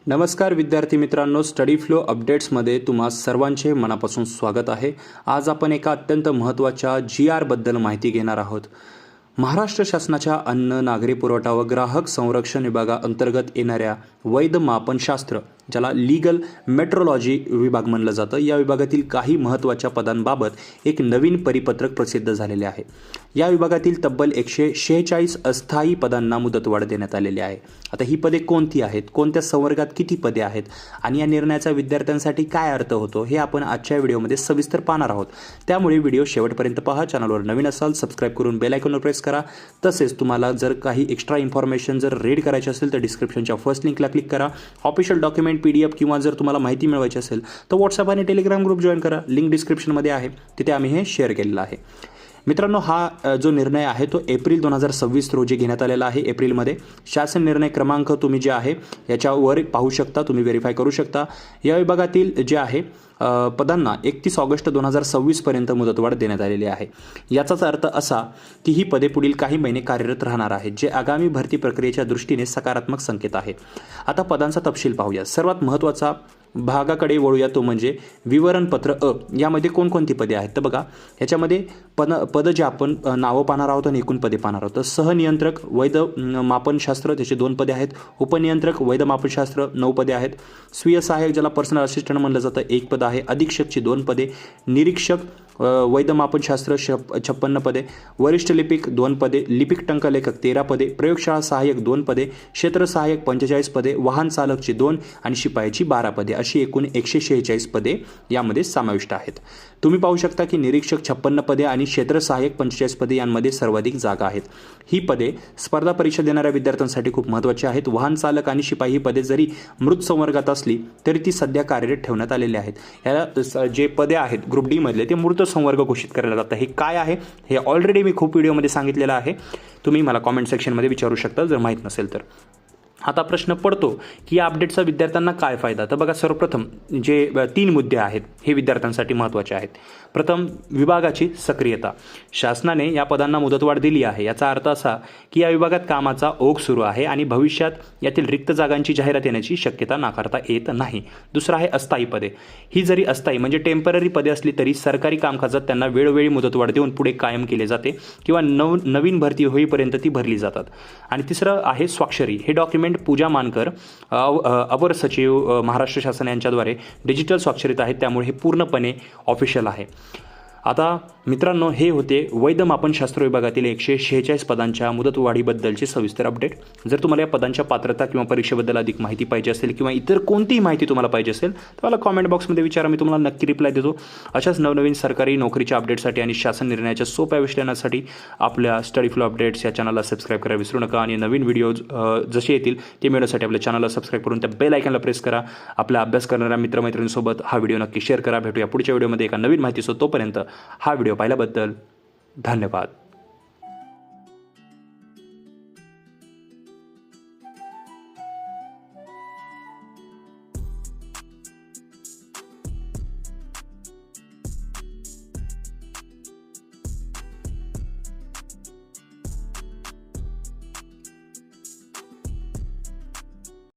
नमस्कार विद्यार्थी मित्रांनो, स्टडी फ्लो अपडेट्समध्ये तुम्हा सर्वांचे मनापासून स्वागत आहे। आज आपण एका अत्यंत महत्त्वाच्या GR बद्दल माहिती घेणार आहोत। महाराष्ट्र शासनाच्या अन्न, नागरी पुरवठा व ग्राहक संरक्षण विभागाअंतर्गत येणाऱ्या वैध मापनशास्त्र, ज्याला लीगल मेट्रोलॉजी विभाग म्हणलं जातं, या विभागातील काही महत्त्वाच्या पदांबाबत एक नवीन परिपत्रक प्रसिद्ध झालेले आहे। या विभागातील तब्बल 146 अस्थायी पदांना मुदतवाढ देण्यात आलेली आहे। आता ही पदे कोणती आहेत, कोणत्या संवर्गात किती पदे आहेत आणि या निर्णयाचा विद्यार्थ्यांसाठी काय अर्थ होतो हे आपण आजच्या व्हिडिओमध्ये सविस्तर पाहणार आहोत। त्यामुळे व्हिडिओ शेवटपर्यंत पहा। चॅनलवर नवीन असाल सबस्क्राइब करून बेल आयकॉनवर प्रेस करा। तसेच तुम्हाला जर काही एक्स्ट्रा इन्फॉर्मेशन जर रीड करायची असेल तर डिस्क्रिप्शनच्या फर्स्ट लिंकला क्लिक करा। ऑफिशियल डॉक्युमेंट PDF किंवा जर तुम्हाला माहिती मिळवायची असेल तर व्हॉट्सअप आणि टेलिग्राम ग्रुप जॉईन करा। लिंक डिस्क्रिप्शनमध्ये आहे, तिथे आम्ही हे शेअर केलेलं आहे। मित्रांनो, हा जो निर्णय आहे तो एप्रिल 2026 रोजी घेण्यात आलेला आहे। एप्रिलमध्ये शासन निर्णय क्रमांक तुम्ही जे आहे याच्यावर पाहू शकता, तुम्ही व्हेरीफाय करू शकता। या विभागातील जे आहे पदांना 31 ऑगस्ट 2026 पर्यंत मुदतवाढ देण्यात आलेली आहे। याचाच अर्थ असा की ही पदे पुढील काही महिने कार्यरत राहणार आहेत, जे आगामी भरती प्रक्रियेच्या दृष्टीने सकारात्मक संकेत आहे। आता पदांचा तपशील पाहूया। सर्वात महत्त्वाचा भागाकडे वळूया, तो म्हणजे विवरणपत्र अ। यामध्ये कोणकोणती पदे आहेत तर बघा, याच्यामध्ये पद जे आपण नावं पाहणार आहोत आणि एकूण पदे पाहणार आहोत। सहनियंत्रक वैध मापनशास्त्र त्याचे 2 पदे आहेत। उपनियंत्रक वैध मापनशास्त्र 9 पदे आहेत। स्वीय सहाय्यक ज्याला पर्सनल असिस्टंट म्हणलं जातं 1 पद आहे। अधीक्षकची 2 पदे। निरीक्षक वैध मापनशास्त्र 56 पदे। वरिष्ठ लिपिक 2 पदे। लिपिक टंकलेखक 13 पदे। प्रयोगशाळा सहाय्यक 2 पदे। क्षेत्र सहाय्यक 45 पदे। वाहन चालकची 2 आणि शिपायाची 12 पदे, अशी एकूण 146 पदे यामध्ये समाविष्ट आहेत। तुम्ही पाहू शकता की निरीक्षक 56 पदे आणि क्षेत्र सहाय्यक 45 पदे यांमध्ये सर्वाधिक जागा आहेत। ही पदे स्पर्धा परीक्षा देणाऱ्या विद्यार्थ्यांसाठी खूप महत्त्वाची आहेत। वाहन चालक आणि शिपाई ही पदे जरी मृत संवर्गात असली तरी ती सध्या कार्यरत ठेवण्यात आलेली आहेत। या जे पदे आहेत ग्रुप डी मधले ते मृत संवर्ग घोषित करायला जातं। हे काय आहे हे ऑलरेडी मी खूप व्हिडिओमध्ये सांगितलेलं आहे, तुम्ही मला कॉमेंट सेक्शनमध्ये विचारू शकता जर माहीत नसेल तर। आता प्रश्न पडतो की या अपडेटचा विद्यार्थ्यांना काय फायदा, तर बघा, सर्वप्रथम जे 3 मुद्दे आहेत हे विद्यार्थ्यांसाठी महत्त्वाचे आहेत। प्रथम, विभागाची सक्रियता। शासनाने या पदांना मुदतवाढ दिली आहे, याचा अर्थ असा की या विभागात कामाचा ओघ सुरू आहे आणि भविष्यात यातील रिक्त जागांची जाहिरात येण्याची शक्यता नाकारता येत नाही। दुसरं आहे अस्थायी पदे। ही जरी अस्थायी म्हणजे टेम्पररी पदे असली तरी सरकारी कामकाजात त्यांना वेळोवेळी मुदतवाढ देऊन पुढे कायम केले जाते किंवा नवीन भरती होईपर्यंत ती भरली जातात। आणि तिसरं आहे स्वाक्षरी। हे डॉक्युमेंट पूजा मानकर, अपर सचिव, महाराष्ट्र शासन यांच्याद्वारे डिजिटल स्वाक्षरित आहेत, त्यामुळे हे पूर्णपणे ऑफिशियल आहे। आता मित्रांनो, हे होते वैध मापनशास्त्र विभागातील 146 पदांच्या मुदतवाढीबद्दलचे सविस्तर अपडेट। जर तुम्हाला या पदांच्या पात्रता किंवा परीक्षेबद्दल अधिक माहिती पाहिजे असेल किंवा इतर कोणतीही माहिती तुम्हाला पाहिजे असेल तर मला कॉमेंट बॉक्समध्ये विचारा, मी तुम्हाला नक्की रिप्लाय देतो। अशाच नवनवीन सरकारी नोकरीच्या अपडेटसाठी आणि शासन निर्णयाच्या सोप्या विश्लेषणासाठी आपल्या स्टडी फ्लो अपडेट्स या चॅनलला सबस्क्राईब करायला विसरू नका आणि नवीन व्हिडिओज जसे येतील ते मिळवण्यासाठी आपल्या चॅनलला सबस्क्राईब करून त्या बेल आयकॉनला प्रेस करा। आपला अभ्यास करणाऱ्या मित्रमैत्रिणींसोबत हा व्हिडिओ नक्की शेअर करा। भेटूया पुढच्या व्हिडिओमध्ये एका नवीन माहितीसोबत। तोपर्यंत हा व्हिडिओ पाहिल्याबद्दल धन्यवाद।